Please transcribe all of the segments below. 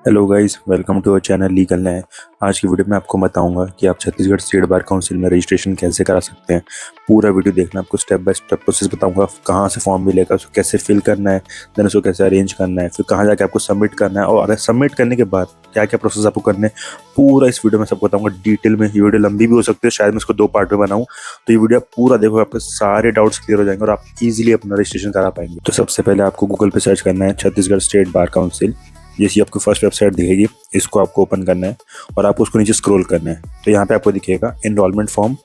Hello guys, welcome to our channel legal न्याय। आज की वीडियो में आपको बताऊंगा कि आप छत्तीसगढ़ स्टेट बार काउंसिल में रजिस्ट्रेशन कैसे करा सकते हैं। पूरा वीडियो देखना, आपको स्टेप बाय स्टेप प्रोसेस बताऊंगा। कहाँ से फॉर्म मिलेगा, उसको कैसे फिल करना है, देन उसको कैसे अरेंज करना है, फिर कहाँ जाके आपको सबमिट करना है, और अगर सबमिट करने के बाद क्या क्या प्रोसेस आपको करने हैं, पूरा इस वीडियो में सबको बताऊंगा डिटेल में। ये वीडियो लंबी भी हो सकती है, शायद मैं इसको 2 पार्ट में बनाऊँ। तो ये वीडियो आप पूरा देखो, आपके सारे डाउट्स क्लियर हो जाएंगे और आप इजीली अपना रजिस्ट्रेशन करा पाएंगे। तो सबसे पहले आपको गूगल पे सर्च करना है छत्तीसगढ़ स्टेट बार काउंसिल। जैसी आपको फर्स्ट वेबसाइट दिखेगी, इसको आपको ओपन करना है और आपको उसको नीचे स्क्रॉल करना है। तो यहाँ पे आपको दिखेगा एनरोलमेंट फॉर्म,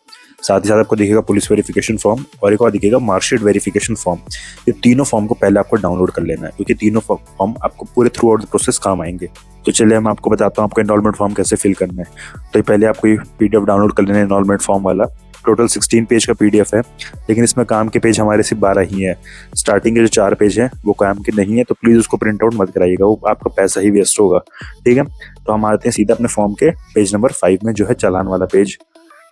साथ ही साथ आपको दिखेगा पुलिस वेरिफिकेशन फॉर्म और एक और दिखेगा मार्कशीट वेरिफिकेशन फॉर्म। ये तीनों फॉर्म को पहले आपको डाउनलोड कर लेना है, क्योंकि तीनों फॉर्म आपको पूरे थ्रू आउट द प्रोसेस काम आएंगे। तो चलिए मैं आपको बताता हूँ आपको एनरोलमेंट फॉर्म कैसे फिल करना है। तो पहले आपको ये पीडीएफ डाउनलोड कर लेना है एनरोलमेंट फॉर्म वाला। टोटल 16 पेज का पीडीएफ है, लेकिन इसमें काम के पेज हमारे सिर्फ 12 ही हैं। स्टार्टिंग के जो 4 पेज हैं वो काम के नहीं है, तो प्लीज़ उसको प्रिंट आउट मत कराइएगा, वो आपका पैसा ही वेस्ट होगा। ठीक है, तो हम आते हैं सीधा अपने फॉर्म के पेज नंबर 5 में, जो है चालान वाला पेज।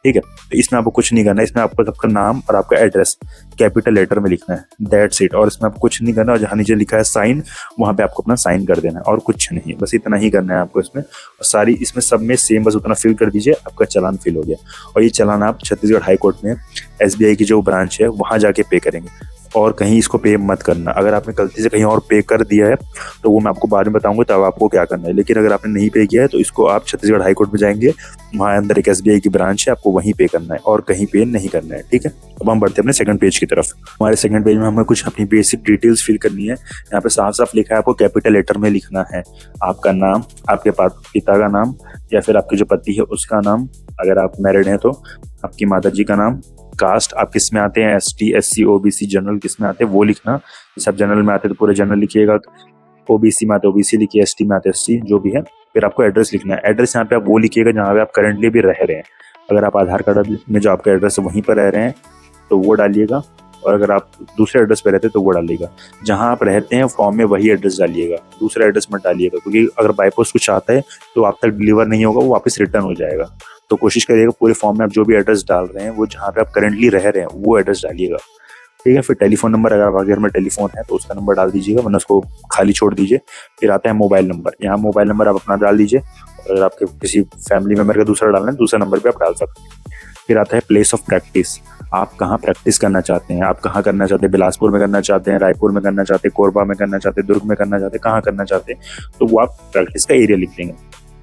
ठीक है, तो इसमें आपको कुछ नहीं करना है। इसमें आपको सबका नाम और आपका एड्रेस कैपिटल लेटर में लिखना है, दैट्स इट। और इसमें आपको कुछ नहीं करना, और जहाँ नीचे लिखा है साइन, वहाँ पे आपको अपना साइन कर देना है और कुछ नहीं, बस इतना ही करना है आपको इसमें। और सारी इसमें सब में सेम बस उतना फिल कर दीजिए, आपका चालान फिल हो गया। और ये चालान आप छत्तीसगढ़ हाई कोर्ट में एसबीआई की जो ब्रांच है वहाँ जाके पे करेंगे, और कहीं इसको पे मत करना। अगर आपने गलती से कहीं और पे कर दिया है तो वो मैं आपको बाद में बताऊंगा तब आपको क्या करना है। लेकिन अगर आपने नहीं पे किया है तो इसको आप छत्तीसगढ़ हाई कोर्ट में जाएंगे, वहाँ अंदर एक एसबीआई की ब्रांच है, आपको वहीं पे करना है और कहीं पे नहीं करना है। ठीक है, अब हम बढ़ते हैं अपने सेकंड पेज की तरफ। हमारे सेकंड पेज में हमें कुछ अपनी बेसिक डिटेल्स फिल करनी है। यहाँ पे साफ साफ लिखा है, आपको कैपिटल लेटर में लिखना है आपका नाम, आपके पिता का नाम, या फिर आपके जो पति है उसका नाम, अगर आप मैरिड हैं तो आपकी माता जी का नाम, कास्ट आप किस में आते हैं, एसटी, एससी, ओबीसी, जनरल किस में आते हैं वो लिखना। सब जनरल में आते हैं तो पूरे जनरल लिखिएगा, ओबीसी में आते ओबीसी लिखिए, एसटी में आते एसटी, जो भी है। फिर आपको एड्रेस लिखना है। एड्रेस यहाँ पे आप वो लिखिएगा जहाँ पे आप करंटली भी रह रहे हैं। अगर आप आधार कार्ड में जो आपका एड्रेस है वहीं पर रह रहे हैं तो वो डालिएगा, और अगर आप दूसरे एड्रेस पे रहते हैं तो वो डालिएगा। जहाँ आप रहते हैं फॉर्म में वही एड्रेस डालिएगा, दूसरा एड्रेस मत डालिएगा, क्योंकि अगर बाई पोस्ट कुछ आता है तो आप तक डिलीवर नहीं होगा, वो वापस रिटर्न हो जाएगा। तो कोशिश करिएगा पूरे फॉर्म में आप जो भी एड्रेस डाल रहे हैं वो जहाँ पे आप करंटली रह रहे हैं वो एड्रेस डालिएगा। ठीक है, फिर टेलीफोन नंबर, अगर आपके घर में टेलीफोन है तो उसका नंबर डाल दीजिएगा, वरना उसको खाली छोड़ दीजिए। फिर आता है मोबाइल नंबर, यहाँ मोबाइल नंबर आप अपना डाल दीजिए, और अगर आपके किसी फैमिली मेंबर का दूसरा डालना है दूसरा नंबर भी आप डाल सकते हैं। फिर आता है प्लेस ऑफ प्रैक्टिस, आप कहाँ प्रैक्टिस करना चाहते हैं, आप कहाँ करना चाहते हैं, बिलासपुर में करना चाहते हैं, रायपुर में करना चाहते हैं, कोरबा में करना चाहते हैं, दुर्ग में करना चाहते हैं, कहाँ करना चाहते हैं, तो वो आप प्रैक्टिस का एरिया लिख देंगे।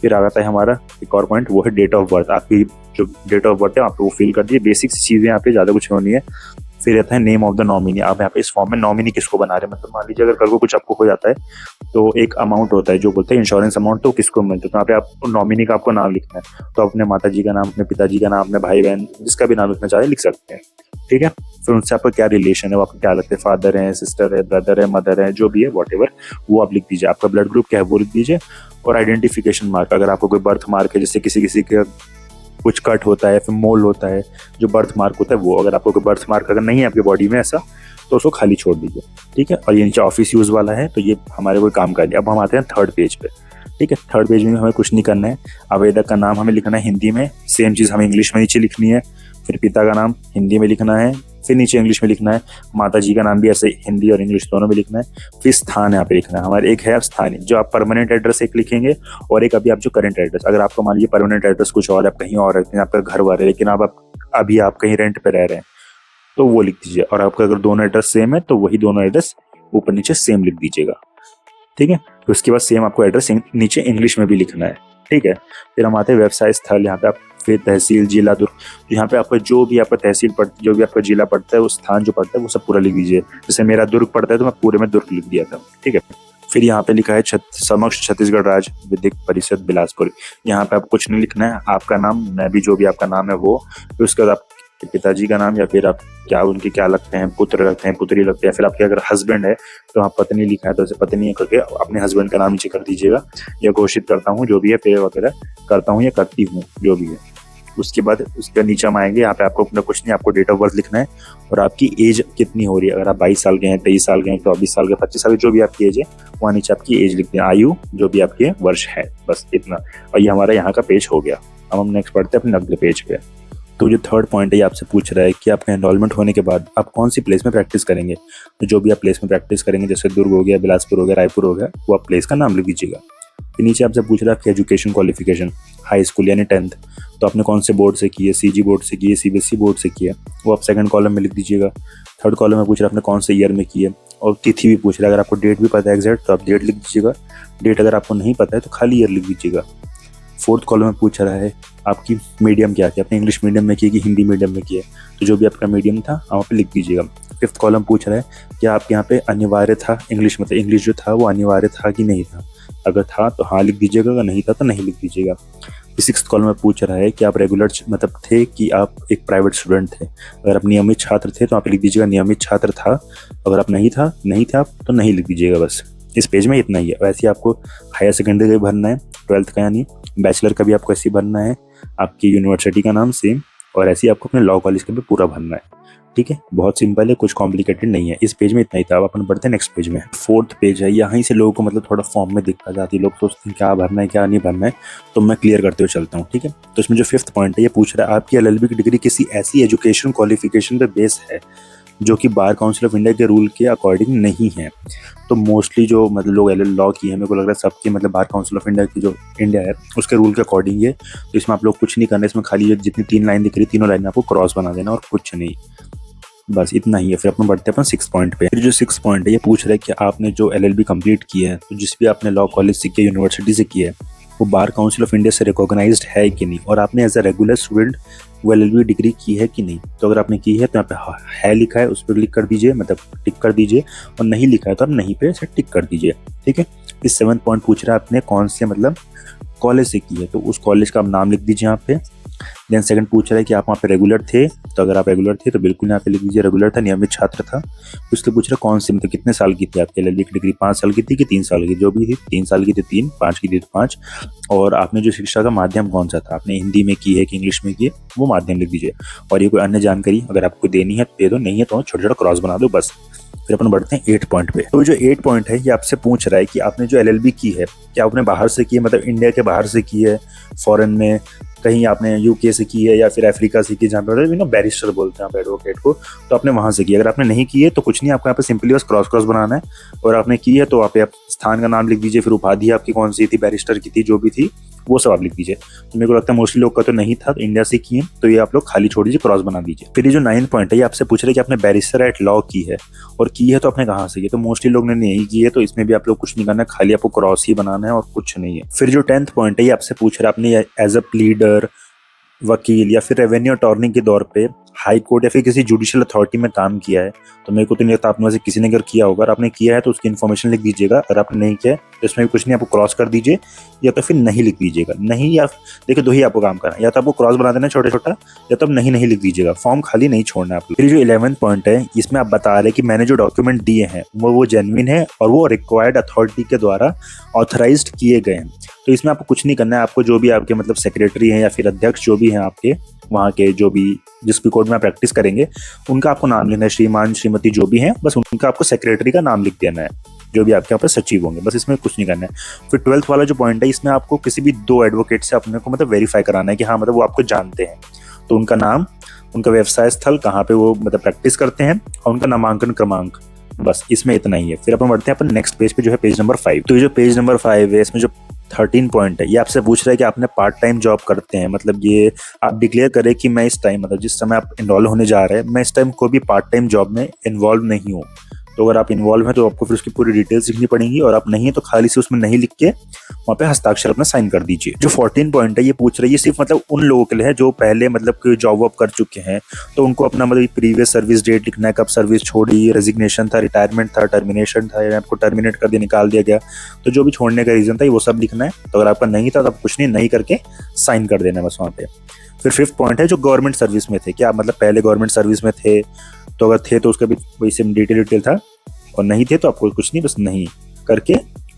फिर आ जाता है हमारा एक और पॉइंट, वो है डेट ऑफ बर्थ। आपकी जो डेट ऑफ बर्थ है आप वो फिल कर दीजिए, बेसिक चीज़ें यहाँ पे, ज़्यादा कुछ होनी है। फिर रहता है नेम ऑफ द नॉमिनी, आप यहाँ पे इस फॉर्म में नॉमिनी किसको बना रहे हैं। मतलब मान लीजिए अगर कल को कुछ आपको हो जाता है तो एक अमाउंट होता है जो बोलते हैं इंश्योरेंस अमाउंट, तो किसको मिलता है, तो यहाँ पे आप नॉमिनी का आपको नाम लिखना है। तो अपने माता जी का नाम, अपने पिताजी का नाम, अपने भाई बहन जिसका भी नाम लिखना चाहे लिख सकते हैं। ठीक है, फिर उनसे आपका क्या रिलेशन है, वो आपको क्या लगता है, फादर है, सिस्टर है, ब्रदर है, मदर है, जो भी है वॉट वो आप लिख दीजिए। आपका ब्लड ग्रुप क्या है वो लिख दीजिए। और आइडेंटिफिकेशन मार्क, अगर आपको कोई बर्थ मार्क है, जैसे किसी किसी का कुछ कट होता है, फिर मोल होता है, जो बर्थ मार्क होता है वो, अगर आपको कोई बर्थ मार्क अगर नहीं है आपकी बॉडी में ऐसा, तो उसको खाली छोड़ दीजिए। ठीक है, और ये नीचे ऑफिस यूज वाला है, तो ये हमारे कोई काम का नहीं। अब हम आते हैं थर्ड पेज पे। ठीक है, थर्ड पेज में हमें कुछ नहीं करना है। आवेदक का नाम हमें लिखना है हिंदी में, सेम चीज़ हमें इंग्लिश में नीचे लिखनी है। फिर पिता का नाम हिंदी में लिखना है, फिर नीचे इंग्लिश में लिखना है। माता जी का नाम भी ऐसे हिंदी और इंग्लिश दोनों में लिखना है। फिर स्थान यहाँ पे लिखना है। हमारे एक है स्थानीय, जो आप परमानेंट एड्रेस एक लिखेंगे, और एक अभी आप जो करंट एड्रेस, अगर आपको मान लीजिए परमानेंट एड्रेस कुछ और, आप कहीं और रहते हैं, आपका घर वाले, लेकिन आप अभी आप कहीं रेंट पे रह रहे हैं तो वो लिख दीजिए। और आपका अगर दोनों एड्रेस सेम है तो वही दोनों एड्रेस ऊपर नीचे सेम लिख दीजिएगा। ठीक है, तो उसके बाद सेम आपको एड्रेस नीचे इंग्लिश में भी लिखना है। ठीक है, फिर हम आते हैं व्यवसाय स्थल। यहाँ पे आप फिर तहसील, जिला, दुर्ग, तो यहाँ पे आपका जो भी आपका तहसील पड़ती, जो भी आपका जिला पड़ता है, वो स्थान जो पड़ता है वो सब पूरा लिख दीजिए। जैसे मेरा दुर्ग पड़ता है तो मैं पूरे में दुर्ग लिख दिया था। ठीक है, फिर यहाँ पे लिखा है समक्ष छत्तीसगढ़ राज्य विधिक परिषद बिलासपुर। यहाँ पे आप कुछ नहीं लिखना है, आपका नाम, मैं भी जो भी आपका नाम है वो, फिर उसके बाद आपके पिताजी का नाम, या फिर आप क्या उनके क्या लगते हैं, पुत्र लगते हैं, पुत्री लगते हैं। फिर आपके अगर हस्बैंड है तो आप पत्नी लिखा है तो ऐसे पत्नी करके अपने हस्बैंड का नाम नीचे कर दीजिएगा। या घोषित करता हूँ, जो भी है, पे वगैरह करता हूँ या करती हूँ, जो भी है। उसके बाद उसके नीचे हम आएंगे, यहाँ पे आपको अपना कुछ नहीं, आपको डेट ऑफ बर्थ लिखना है और आपकी एज कितनी हो रही है। अगर आप 22 साल के हैं, 23 साल के हैं, 24 साल के, 25 साल के, जो भी आपकी एज है वहाँ नीचे आपकी एज लिख दें, आयु जो भी आपके वर्ष है, बस इतना। और ये हमारा यहाँ का पेज हो गया। अब हम नेक्स्ट पढ़ते हैं अपने अगले पेज पे। तो जो थर्ड पॉइंट है ये आपसे पूछ रहा है कि आपका एनरोलमेंट होने के बाद आप कौन सी प्लेस में प्रैक्टिस करेंगे। तो जो भी आप प्लेस में प्रैक्टिस करेंगे, जैसे दुर्ग हो गया, बिलासपुर हो गया, रायपुर हो गया, वो आप प्लेस का नाम लिख दीजिएगा। फिर नीचे आपसे पूछ रहा है आपकी एजुकेशन क्वालिफिकेशन, हाई स्कूल यानी 10th, तो आपने कौन से बोर्ड से की है, सीजी बोर्ड से की है, सीबीएसई बोर्ड से की है, वो आप सेकंड कॉलम में लिख दीजिएगा। थर्ड कॉलम में पूछ रहा है आपने कौन से ईयर में की है, और तिथि भी पूछ रहा है। अगर आपको डेट भी पता है एग्जैक्ट तो आप डेट लिख दीजिएगा, डेट अगर आपको नहीं पता है तो खाली ईयर लिख दीजिएगा। फोर्थ कॉलम में पूछ रहा है आपकी मीडियम क्या थी, आपने इंग्लिश मीडियम में की कि हिंदी मीडियम में की है, तो जो भी आपका मीडियम था वहाँ पे लिख दीजिएगा। फिफ्थ कॉलम पूछ रहा है कि आप यहाँ पे अनिवार्य था इंग्लिश, मतलब इंग्लिश जो था वो अनिवार्य था कि नहीं था, अगर था तो हाँ लिख दीजिएगा, अगर नहीं था तो नहीं लिख दीजिएगा। सिक्स्थ कॉलम में पूछ रहा है कि आप रेगुलर मतलब थे कि आप एक प्राइवेट स्टूडेंट थे, अगर आप नियमित छात्र थे तो आप लिख दीजिएगा नियमित छात्र था, अगर आप नहीं थे आप तो नहीं लिख दीजिएगा। बस इस पेज में इतना ही है। वैसे ही आपको हायर सेकेंडरी का भी भरना है, 12th का यानी बैचलर का भी आपको ऐसे ही भरना है, आपकी यूनिवर्सिटी का नाम सेम, और ऐसे ही आपको अपने लॉ कॉलेज का भी पूरा भरना है। ठीक है, बहुत सिंपल है, कुछ कॉम्प्लिकेटेड नहीं है। इस पेज में इतना ही था। अब अपन बढ़ते हैं नेक्स्ट पेज में। फोर्थ पेज है, यहाँ से लोगों को मतलब थोड़ा फॉर्म में दिक्कत आती है, लोग सोचते हैं क्या भरना है क्या नहीं भरना है, तो मैं क्लियर करते हुए चलता हूँ। ठीक है, तो इसमें जो फिफ्थ पॉइंट है ये पूछ रहा है आपकी एलएलबी की डिग्री किसी ऐसी एजुकेशन क्वालिफिकेशन पे बेस है जो कि बार काउंसिल ऑफ इंडिया के रूल के अकॉर्डिंग नहीं है। तो मोस्टली जो मतलब लोग एल लॉ की है, मेरे को लग रहा है सबकी मतलब बार काउंसिल ऑफ इंडिया की जो इंडिया है उसके रूल के अकॉर्डिंग है। तो इसमें आप लोग कुछ नहीं करना, इसमें खाली जितनी 3 लाइन दिख रही तीनों लाइन आपको क्रॉस बना देना और कुछ नहीं, बस इतना ही है। फिर अपन बढ़ते हैं अपन 6 पॉइंट पे। फिर जो 6 पॉइंट है ये पूछ रहा है कि आपने जो एलएलबी कंप्लीट की है, तो जिस भी आपने लॉ कॉलेज से किया, यूनिवर्सिटी से किया है, वो बार काउंसिल ऑफ इंडिया से रिकॉग्नाइज्ड है कि नहीं, और आपने एज अ रेगुलर स्टूडेंट वो एलएलबी डिग्री की है कि नहीं। तो अगर आपने की है तो यहाँ पे है लिखा है उस पर क्लिक कर दीजिए, मतलब टिक कर दीजिए, और नहीं लिखा है तो आप नहीं पे ऐसे टिक कर दीजिए। ठीक है, इस 7 पॉइंट पूछ रहा है आपने कौन से मतलब कॉलेज से की है, तो उस कॉलेज का आप नाम लिख दीजिए यहाँ पे। देन सेकंड पूछ रहा है कि आप वहाँ पे रेगुलर थे, तो अगर आप रेगुलर थे तो बिल्कुल यहाँ पे लिख दीजिए रेगुलर था, नियमित छात्र था। उसके पूछ रहा है कौन सी मतलब कितने साल की थी आपकी एलएलबी की डिग्री, 5 साल की थी कि 3 साल की, जो भी थी 3 साल की थी 3, 5 की थी तो 5, और आपने जो शिक्षा का माध्यम कौन सा था, आपने हिंदी में की है कि इंग्लिश में की है, वो माध्यम लिख दीजिए। और ये कोई अन्य जानकारी अगर आपको देनी है तो दे दो, नहीं है तो छोटा छोटा क्रॉस बना दो बस। फिर अपन बढ़ते हैं 8 पॉइंट पे। तो जो 8 पॉइंट है ये आपसे पूछ रहा है कि आपने जो एलएलबी की है क्या आपने बाहर से की है, मतलब इंडिया के बाहर से की है, फॉरेन में कहीं आपने यूके से की है या फिर अफ्रीका से की, जहाँ पे बैरिस्टर बोलते हैं आप एडवोकेट को, तो आपने वहां से की। अगर आपने नहीं की है तो कुछ नहीं, आपको यहाँ पे सिंपली बस क्रॉस क्रॉस बनाना है, और आपने की है तो वहाँ पे आप स्थान का नाम लिख दीजिए, फिर उपाधि आपकी कौन सी थी, बैरिस्टर की थी, जो भी थी वो सब आप लिख दीजिए। तो मेरे को लगता है मोस्टली लोग का तो नहीं था, तो इंडिया से किए, तो ये आप लोग खाली छोड़ दीजिए, क्रॉस बना दीजिए। फिर ये जो 9 पॉइंट है ये आपसे पूछ रहे कि आपने बैरिस्टर एट लॉ की है, और की है तो आपने कहाँ से की, तो मोस्टली लोग ने नहीं की है, तो इसमें भी आप लोग कुछ नहीं करना है, खाली आपको क्रॉस ही बनाना है और कुछ नहीं है। फिर जो 10th पॉइंट है ये आपसे पूछ रहा है आपने एज अ प्लीडर, वकील या फिर रेवेन्यू अटॉर्नी के दौर पे हाई कोर्ट या फिर किसी जुडिशियल अथॉरिटी में काम किया है, तो मेरे को तो नहीं लगता आपने में से किसी ने अगर किया होगा। अगर आपने किया है तो उसकी इन्फॉर्मेशन लिख दीजिएगा, अगर आपने नहीं किया है तो इसमें भी कुछ नहीं, आपको क्रॉस कर दीजिए या तो फिर नहीं लिख दीजिएगा। नहीं, या देखिए दो ही आपको काम करना है, या तो आपको क्रॉस बना देना छोटा छोटा, या तो आप नहीं लिख दीजिएगा, फॉर्म खाली नहीं छोड़ना है आपको। फिर जो 11 पॉइंट है इसमें आप बता रहे कि मैंने जो डॉक्यूमेंट दिए हैं वो जेन्युइन है और वो रिक्वायर्ड अथॉरिटी के द्वारा ऑथराइज्ड किए गए हैं। तो इसमें आपको कुछ नहीं करना है, आपको जो भी आपके मतलब सेक्रेटरी हैं या फिर अध्यक्ष जो भी हैं आपके वहाँ के, जो भी जिस भी कोर्ट में आप प्रैक्टिस करेंगे उनका आपको नाम लेना है, श्रीमान श्रीमती जो भी हैं, बस उनका आपको सेक्रेटरी का नाम लिख देना है, जो भी आपके यहाँ पर सचिव होंगे, बस इसमें कुछ नहीं करना है। फिर 12th वाला जो पॉइंट है इसमें आपको किसी भी 2 एडवोकेट से अपने को मतलब वेरीफाई कराना है कि हाँ मतलब वो आपको जानते हैं, तो उनका नाम, उनका व्यवसाय स्थल, कहाँ पे वो मतलब प्रैक्टिस करते हैं, और उनका नामांकन क्रमांक, बस इसमें इतना ही है। फिर अपन बढ़ते हैं अपन नेक्स्ट पेज पे जो है पेज नंबर 5। तो ये जो पेज नंबर 5 है इसमें जो 13 पॉइंट है ये आपसे पूछ रहा है कि आपने पार्ट टाइम जॉब करते हैं, मतलब ये आप डिक्लेयर करें कि मैं इस टाइम मतलब जिस समय आप इनरोल होने जा रहे हैं मैं इस टाइम कोई भी पार्ट टाइम जॉब में इन्वॉल्व नहीं हूँ। तो अगर आप इन्वॉल्व हैं तो आपको फिर उसकी पूरी डिटेल्स लिखनी पड़ेंगी, और आप नहीं है तो खाली से उसमें नहीं लिख के वहाँ पे हस्ताक्षर अपना साइन कर दीजिए। जो 14 पॉइंट है ये पूछ रही है सिर्फ मतलब उन लोगों के लिए है जो पहले मतलब जॉब वॉब कर चुके हैं, तो उनको अपना मतलब प्रीवियस सर्विस डेट लिखना है, कब सर्विस छोड़ी, रेजिग्नेशन था, रिटायरमेंट था, टर्मिनेशन था, या आपको टर्मिनेट कर दिया, निकाल दिया गया, तो जो भी छोड़ने का रीजन था वो सब लिखना है। तो अगर आपका नहीं था तो आप कुछ नहीं करके साइन कर देना बस वहाँ पे। फिर 5th पॉइंट है जो गवर्नमेंट सर्विस में थे, क्या आप मतलब पहले गवर्नमेंट सर्विस में थे, तो अगर थे तो उसका भी वही सेम डिटेल था, और नहीं थे तो आपको कुछ नहीं, बस नहीं करके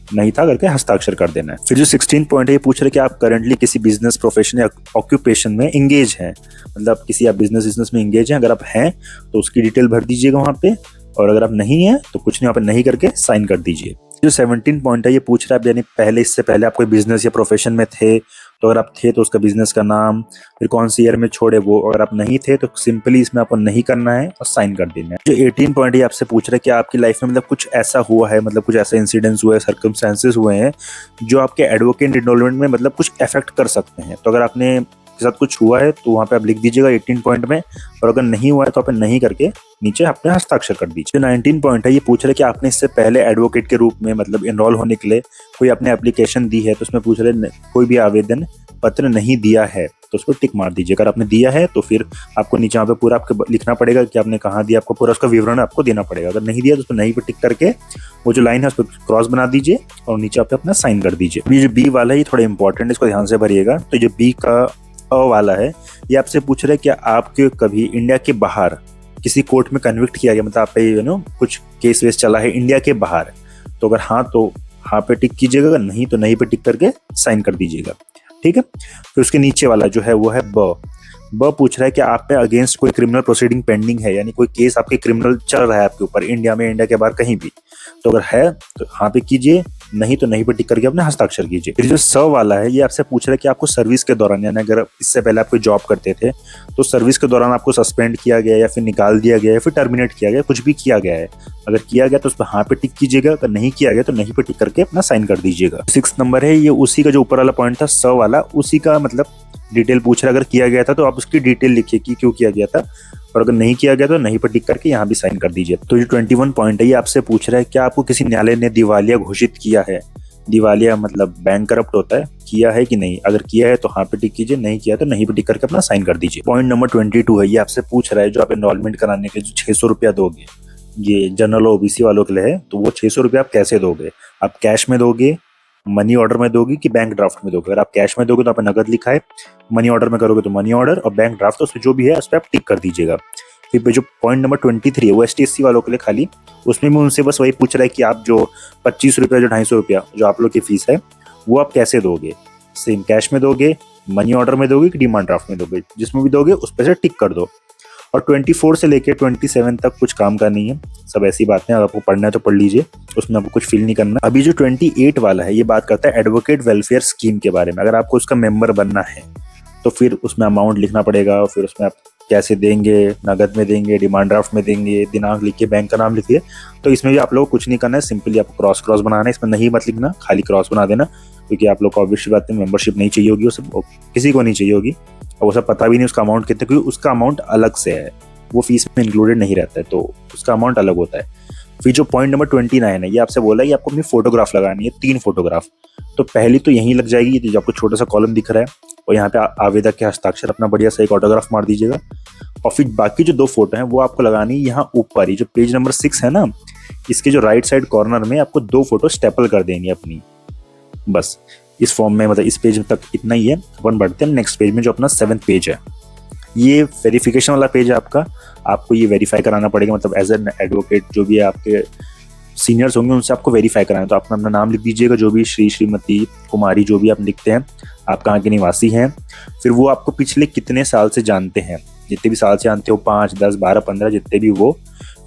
नहीं था करके हस्ताक्षर कर देना है। फिर जो 16 पॉइंट है ये पूछ रहे कि आप करंटली किसी बिजनेस, प्रोफेशन या ऑक्यूपेशन में इंगेज हैं, मतलब किसी आप बिजनेस में इंगेज हैं, अगर आप हैं तो उसकी डिटेल भर दीजिएगा वहाँ पे। और अगर आप नहीं है तो कुछ नहीं, यहाँ पे नहीं करके साइन कर दीजिए। जो 17 पॉइंट है ये पूछ रहा है यानी पहले, इससे पहले आप कोई बिजनेस या प्रोफेशन में थे, तो अगर आप थे तो उसका बिजनेस का नाम, फिर कौन सी ईयर में छोड़े वो, अगर आप नहीं थे तो सिंपली इसमें आपको नहीं करना है और साइन कर देना है। जो 18 पॉइंट है आपसे पूछ रहा है कि आपकी लाइफ में मतलब कुछ ऐसा हुआ है, मतलब कुछ ऐसा इंसिडेंट्स हुए, सर्कमस्टेंसेस हुए हैं जो आपके एडवोकेट एनरोलमेंट में मतलब कुछ अफेक्ट कर सकते हैं। तो अगर आपने के साथ कुछ हुआ है तो वहां पे आप लिख दीजिएगा 18 पॉइंट में, और अगर नहीं हुआ है तो आप नहीं करके नीचे अपने हस्ताक्षर कर दीजिए। 19 पॉइंट है ये पूछ रहे हैं कि आपने इससे पहले एडवोकेट के रूप में मतलब एनरोल होने के लिए कोई आपने एप्लीकेशन दी है, तो उसमें पूछ रहे कोई भी आवेदन पत्र नहीं दिया है तो उस पर टिक मार दीजिए। अगर आपने दिया है तो फिर आपको नीचे यहाँ पे पूरा आपको लिखना पड़ेगा कि आपने कहाँ दिया, आपको पूरा उसका विवरण आपको देना पड़ेगा। अगर नहीं दिया तो उस पर नहीं पे टिक करके वो जो लाइन है उस पर क्रॉस बना दीजिए और नीचे आप अपना साइन कर दीजिए। ये जो बी वाला है ये थोड़ा इंपॉर्टेंट है, इसको ध्यान से भरिएगा। तो जो बी का अ वाला है ये आपसे पूछ रहे हैं कि आपके कभी इंडिया के बाहर किसी कोर्ट में कन्विक्ट किया गया, मतलब आप पे कुछ केस वेस चला है इंडिया के बाहर, तो अगर हाँ तो हाँ पे टिक कीजिएगा, अगर नहीं तो नहीं पे टिक करके साइन कर दीजिएगा। ठीक है। फिर उसके नीचे वाला जो है वो है ब पूछ रहा है कि आप पे अगेंस्ट कोई क्रिमिनल प्रोसीडिंग पेंडिंग है, यानी कोई केस आपके क्रिमिनल चल रहा है आपके ऊपर इंडिया में, इंडिया के बाहर कहीं भी, तो अगर है तो हाँ पे कीजिए, नहीं तो नहीं पे टिक करके अपने हस्ताक्षर कीजिए। फिर जो स वाला है ये आपसे पूछ रहा है कि आपको सर्विस के दौरान, यानी अगर इससे पहले आप कोई जॉब करते थे तो सर्विस के दौरान आपको सस्पेंड किया गया या फिर निकाल दिया गया या फिर टर्मिनेट किया गया, कुछ भी किया गया है, अगर किया गया तो उस पर हाँ पे टिक कीजिएगा, अगर नहीं किया गया तो नहीं पे टिक करके अपना साइन कर दीजिएगा। 6 नंबर है ये उसी का जो ऊपर वाला पॉइंट था स वाला, उसी का मतलब डिटेल पूछ रहा है। अगर किया गया था तो आप उसकी डिटेल लिखिए कि क्यों किया गया था, और अगर नहीं किया गया तो नहीं पर टिक करके यहाँ भी साइन कर दीजिए। तो जो 21 पॉइंट है ये आपसे पूछ रहा है क्या आपको किसी न्यायालय ने दिवालिया घोषित किया है। दिवालिया मतलब बैंक करप्ट होता है, किया है कि नहीं, अगर किया है तो हाँ पे टिक कीजिए, नहीं किया तो नहीं पे टिक करके अपना साइन कर दीजिए। पॉइंट नंबर 22 है ये आपसे पूछ रहा है जो आप एनरोलमेंट कराने के लिए जो 600 रुपया दोगे, ये जनरल ओबीसी वालों के लिए है, तो वो 600 रुपया आप कैसे दोगे, आप कैश में दोगे, मनी ऑर्डर में दोगे कि बैंक ड्राफ्ट में दोगे। अगर आप कैश में दोगे तो आप नगद लिखा है, मनी ऑर्डर में करोगे तो मनी ऑर्डर, और बैंक ड्राफ्ट तो उसमें जो भी है उस पर आप टिक कर दीजिएगा। फिर जो पॉइंट नंबर 23 है वो ST/SC वालों के लिए खाली, उसमें भी उनसे बस वही पूछ रहा है कि आप जो 25 रुपया जो 250 रुपया जो आप लोग की फीस है वो आप कैसे दोगे, सेम कैश में दोगे, मनी ऑर्डर में दोगे कि डिमांड ड्राफ्ट में दोगे, जिसमें भी दोगे उस पर से टिक कर दो। और 24 से लेकर 27 तक कुछ काम का नहीं है, सब ऐसी बातें, अगर आपको पढ़ना है तो पढ़ लीजिए, उसमें आपको कुछ फिल नहीं करना। अभी जो 28 वाला है ये बात करता है एडवोकेट वेलफेयर स्कीम के बारे में। अगर आपको उसका मेंबर बनना है तो फिर उसमें अमाउंट लिखना पड़ेगा, और फिर उसमें आप कैसे देंगे, नगद में देंगे, डिमांड ड्राफ्ट में देंगे, दिनांक लिखिए, बैंक का नाम लिखिए। तो इसमें भी आप लोग कुछ नहीं करना है, सिंपली आपको क्रॉस बनाना है, इसमें नहीं मत लिखना, खाली क्रॉस बना देना, क्योंकि आप लोग को ऑब्वियसली बात है मेंबरशिप नहीं चाहिए होगी, वो सब किसी को नहीं चाहिए होगी, और वो सब पता भी नहीं उसका अमाउंट कितना, क्योंकि उसका अमाउंट अलग से है, वो फीस में इंक्लूडेड नहीं रहता है, तो उसका अमाउंट अलग होता है। फिर जो पॉइंट नंबर 29 है ये आपसे बोला है कि आपको अपनी फोटोग्राफ लगानी है, 3 फोटोग्राफ। तो पहली तो यहीं लग जाएगी, जो आपको छोटा सा कॉलम दिख रहा है, और यहाँ पे आवेदक के हस्ताक्षर अपना बढ़िया सा एक ऑटोग्राफ मार दीजिएगा। और फिर बाकी जो 2 फोटो हैं वो आपको लगानी है यहाँ ऊपर ही, जो पेज नंबर 6 है ना, इसके जो राइट साइड कॉर्नर में आपको 2 फोटो स्टेपल कर देनी है अपनी। बस इस फॉर्म में, मतलब इस पेज तक इतना ही है। अपन बढ़ते हैं नेक्स्ट पेज में, जो अपना 7th पेज है। ये वेरिफिकेशन वाला पेज है आपका, आपको ये वेरीफाई कराना पड़ेगा, मतलब एज एन एडवोकेट जो भी आपके सीनियर्स होंगे उनसे आपको वेरीफाई कराना है। तो अपना नाम लिख दीजिएगा, जो भी श्री, श्रीमती, कुमारी, जो भी आप लिखते हैं, आप कहाँ के निवासी हैं। फिर वो आपको पिछले कितने साल से जानते हैं, जितने भी साल से जानते हो, 5, 10, 12, 15 जितने भी वो।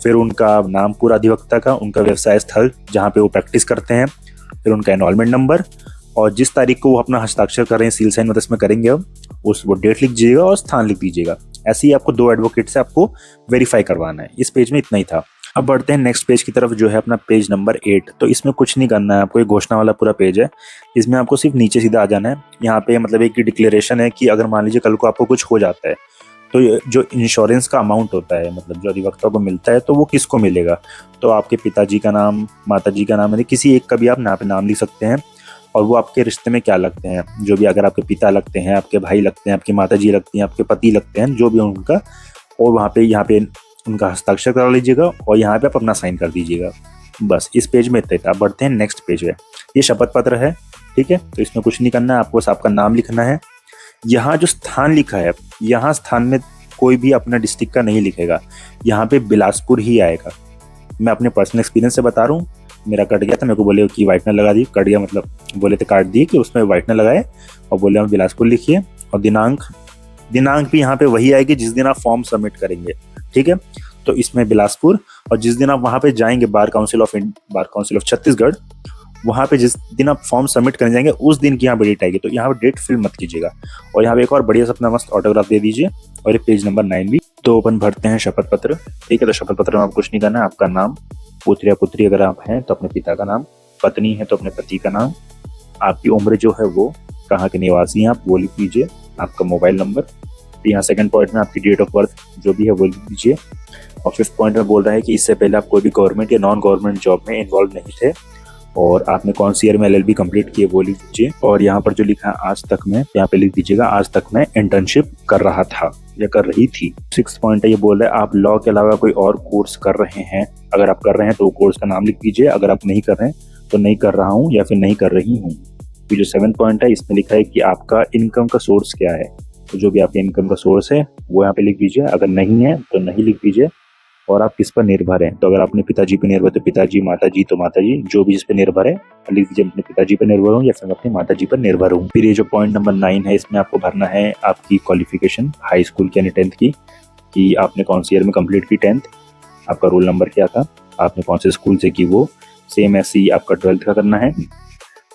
फिर उनका नाम पूरा अधिवक्ता का, उनका व्यवसाय स्थल जहाँ पे वो प्रैक्टिस करते हैं, फिर उनका एनरोलमेंट नंबर, और जिस तारीख को वो अपना हस्ताक्षर कर रहे हैं, सील साइन मतलब इसमें करेंगे अब, वो डेट लिख दीजिएगा और स्थान लिख दीजिएगा। ऐसे ही आपको 2 एडवोकेट से आपको वेरीफाई करवाना है। इस पेज में इतना ही था। अब बढ़ते हैं नेक्स्ट पेज की तरफ, जो है अपना पेज नंबर 8। तो इसमें कुछ नहीं करना है आपको, एक घोषणा वाला पूरा पेज है, इसमें आपको सिर्फ नीचे सीधा आ जाना है। यहाँ पे मतलब एक डिक्लेरेशन है कि अगर मान लीजिए कल को आपको कुछ हो जाता है तो जो इंश्योरेंस का अमाउंट होता है, मतलब जो अधिवक्ता को मिलता है, तो वो किसको मिलेगा। तो आपके पिताजी का नाम, माताजी का नाम, किसी एक का भी आप यहाँ पे नाम लिख सकते हैं, और वो आपके रिश्ते में क्या लगते हैं, जो भी, अगर आपके पिता लगते हैं, आपके भाई लगते हैं, आपकी माताजी लगती हैं, आपके पति लगते हैं, जो भी उनका, और वहाँ पे यहाँ पे उनका हस्ताक्षर करा लीजिएगा, और यहाँ पे आप अपना साइन कर दीजिएगा। बस इस पेज में इतना था। बढ़ते हैं नेक्स्ट पेज है, ये शपथ पत्र है, ठीक है। तो इसमें कुछ नहीं करना है आपको, बस आपका नाम लिखना है। यहाँ जो स्थान लिखा है, यहाँ स्थान में कोई भी अपना डिस्ट्रिक्ट का नहीं लिखेगा, यहाँ पे बिलासपुर ही आएगा। मैं अपने पर्सनल एक्सपीरियंस से बता रहा हूँ, मेरा कट गया था, मेरे को बोले कि व्हाइटनर लगा दी, कट गया मतलब बोले थे काट दिए कि उसमें व्हाइटनर लगाए, और बोले हम बिलासपुर लिखिए। और दिनांक भी यहाँ पे वही आएगी जिस दिन आप फॉर्म सबमिट करेंगे, ठीक है। तो इसमें बिलासपुर, और जिस दिन आप वहाँ पे जाएंगे बार काउंसिल ऑफ छत्तीसगढ़, वहाँ पे जिस दिन आप फॉर्म सबमिट करने जाएंगे उस दिन की यहाँ पे डेट आएगी, तो यहाँ पे डेट फिल मत कीजिएगा। और यहाँ पे एक और बढ़िया सा अपना मस्त ऑटोग्राफ दे दीजिए, और ये पेज नंबर 9 भी। तो अपन भरते हैं शपथ पत्र। ठीक है, तो शपथ पत्र में आपको कुछ नहीं करना है, आपका नाम, पुत्र या पुत्री अगर आप हैं तो अपने पिता का नाम, पत्नी है तो अपने पति का नाम, आपकी उम्र जो है वो, कहाँ के निवासी हैं आप वो लिख दीजिए, आपका मोबाइल नंबर। यहाँ सेकंड पॉइंट में आपकी डेट ऑफ बर्थ जो भी है वो लिख दीजिए। और फिफ्थ पॉइंट में बोल रहा है कि इससे पहले आप कोई भी गवर्नमेंट या नॉन गवर्नमेंट जॉब में इन्वॉल्व नहीं थे, और आपने कौन सी ईयर में LLB कंप्लीट की है वो लिख दीजिए। और यहाँ पर जो लिखा है आज तक में, यहाँ पे लिख दीजिएगा आज तक मैं इंटर्नशिप कर रहा था या कर रही थी। सिक्स पॉइंट है, ये बोल रहा है आप लॉ के अलावा कोई और कोर्स कर रहे हैं, अगर आप कर रहे हैं तो कोर्स का नाम लिख दीजिए, अगर आप नहीं कर रहे हैं तो नहीं कर रहा हूँ या फिर नहीं कर रही हूँ। फिर जो 7 पॉइंट है इसमें लिखा है कि आपका इनकम का सोर्स क्या है, तो जो भी आपके इनकम का सोर्स है वो यहाँ पे लिख दीजिए, अगर नहीं है तो नहीं लिख दीजिए। और आप किस पर निर्भर हैं, तो अगर अपने पिताजी पर निर्भर तो पिताजी, माताजी तो माताजी, जो भी जिस पर निर्भर है लिख दीजिए, अपने पिताजी पर निर्भर हूँ या फिर अपने माताजी पर निर्भर हूँ। फिर ये जो पॉइंट नंबर 9 है इसमें आपको भरना है आपकी क्वालिफिकेशन हाई स्कूल की यानी 10th की, कि आपने कौन सी ईयर में कंप्लीट की 10th, आपका रोल नंबर क्या था, आपने कौन से स्कूल से की वो। सेम ऐसे ही आपका 12th का करना है,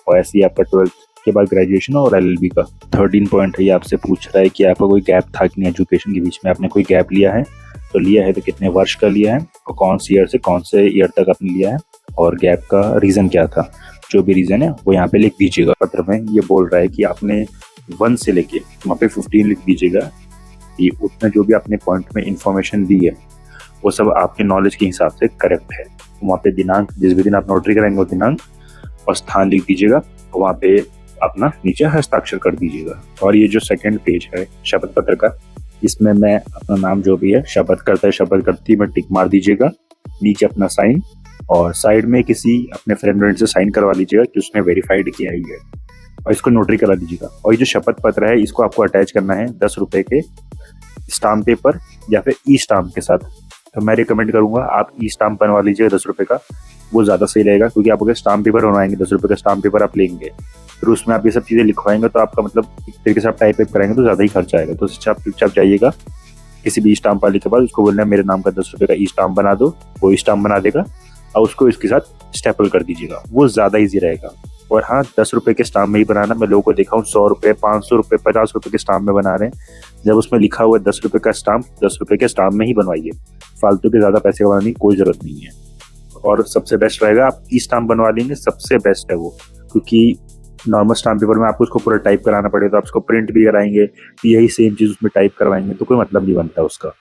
और ऐसे ही आपका 12th के बाद ग्रेजुएशन और LLB का। 13 पॉइंट है, ये आपसे पूछ रहा है कि आपका कोई गैप था कि नहीं एजुकेशन के बीच में, आपने कोई गैप लिया है, तो लिया है तो कितने वर्ष का लिया है, और कौन सी ईयर से कौन से ईयर तक आपने लिया है, और गैप का रीज़न क्या था। जो भी रीज़न है वो यहाँ पे लिख दीजिएगा। पत्र में ये बोल रहा है कि आपने 1 से लेके वहाँ पे 15 लिख दीजिएगा, कि उसमें जो भी आपने पॉइंट में इंफॉर्मेशन दी है वो सब आपके नॉलेज के हिसाब से करेक्ट है। वहाँ पे दिनांक, जिस भी दिन आप नोटरी कराएंगे वो दिनांक और स्थान लिख दीजिएगा, वहाँ पे अपना नीचे हस्ताक्षर कर दीजिएगा। और ये जो सेकंड पेज है शपथ पत्र का, इसमें मैं अपना नाम जो भी है, शपथ करता है शपथ करती में टिक मार दीजिएगा, नीचे अपना साइन, और साइड में किसी अपने फ्रेंड से साइन करवा लीजिएगा कि उसने वेरीफाइड किया ही है, और इसको नोटरी करा दीजिएगा। और ये जो शपथ पत्र है इसको आपको अटैच करना है 10 रुपए के स्टाम्प पेपर या फिर ई स्टाम्प के साथ। तो मैं रिकमेंड करूंगा आप ई स्टाम्प बनवा लीजिएगा 10 रुपए का, वो ज़्यादा सही रहेगा, क्योंकि आप अगर स्टाम्प पेपर बनवाएंगे 10 रुपए का स्टाम्प पेपर आप लेंगे, फिर उसमें आप ये सब चीज़ें लिखवाएंगे तो आपका मतलब एक तरीके से आप टाइप कराएंगे तो ज़्यादा ही खर्चा आएगा। तो चुपचाप जाइएगा किसी भी स्टाम्प वाले के पास, उसको बोलना है मेरे नाम का 10 रुपए का ई स्टाम्प बना दो, वो स्टाम्प बना देगा, और उसको इसके साथ स्टेपल कर दीजिएगा, वो ज़्यादा ईजी रहेगा। और हाँ, 10 रुपए के स्टाम्प में ही बनाना, मैं लोगों को देखा हूँ 100 रुपये, 500 रुपये, 50 रुपये के स्टाम्प में बना रहे हैं। जब उसमें लिखा हुआ है 10 रुपये का स्टाम्प, 10 रुपये के स्टाम्प में ही बनवाइए, फालतू के ज़्यादा पैसे कमाने की कोई ज़रूरत नहीं है। और सबसे बेस्ट रहेगा आप ई स्टाम्प बनवा लेंगे, सबसे बेस्ट है वो, क्योंकि नॉर्मल स्टाम्प पेपर में आपको उसको पूरा टाइप कराना पड़ेगा, तो आप उसको प्रिंट भी कराएंगे, यही सेम चीज़ उसमें टाइप करवाएंगे तो कोई मतलब नहीं बनता उसका।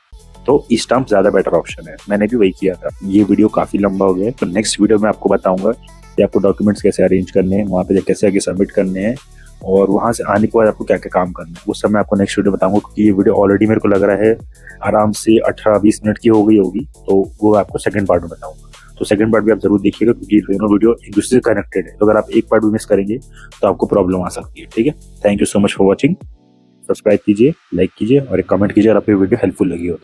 तो ई स्टाम्प ज़्यादा बेटर ऑप्शन है, मैंने भी वही किया था। ये वीडियो काफ़ी लंबा हो गया है, तो नेक्स्ट वीडियो में आपको बताऊंगा कि आपको डॉक्यूमेंट्स कैसे अरेंज करने हैं, वहाँ पे कैसे आगे सबमिट करने हैं, और वहाँ से आने के बाद आपको क्या क्या काम करना है, उस समय आपको नेक्स्ट वीडियो बताऊंगा। क्योंकि ये वीडियो ऑलरेडी मेरे को लग रहा है आराम से 18-20 मिनट की हो गई होगी, तो वो आपको सेकंड पार्ट में बताऊंगा। तो सेकंड पार्ट भी आप जरूर देखिएगा, क्योंकि दोनों वीडियो एक दूसरे से कनेक्टेड है, तो अगर आप एक पार्ट भी मिस करेंगे तो आपको प्रॉब्लम आ सकती है। ठीक है, thank you so much for watching. Subscribe कीजिए, लाइक कीजिए और एक कमेंट कीजिए अगर आपको वीडियो हेल्पफुल लगी हो।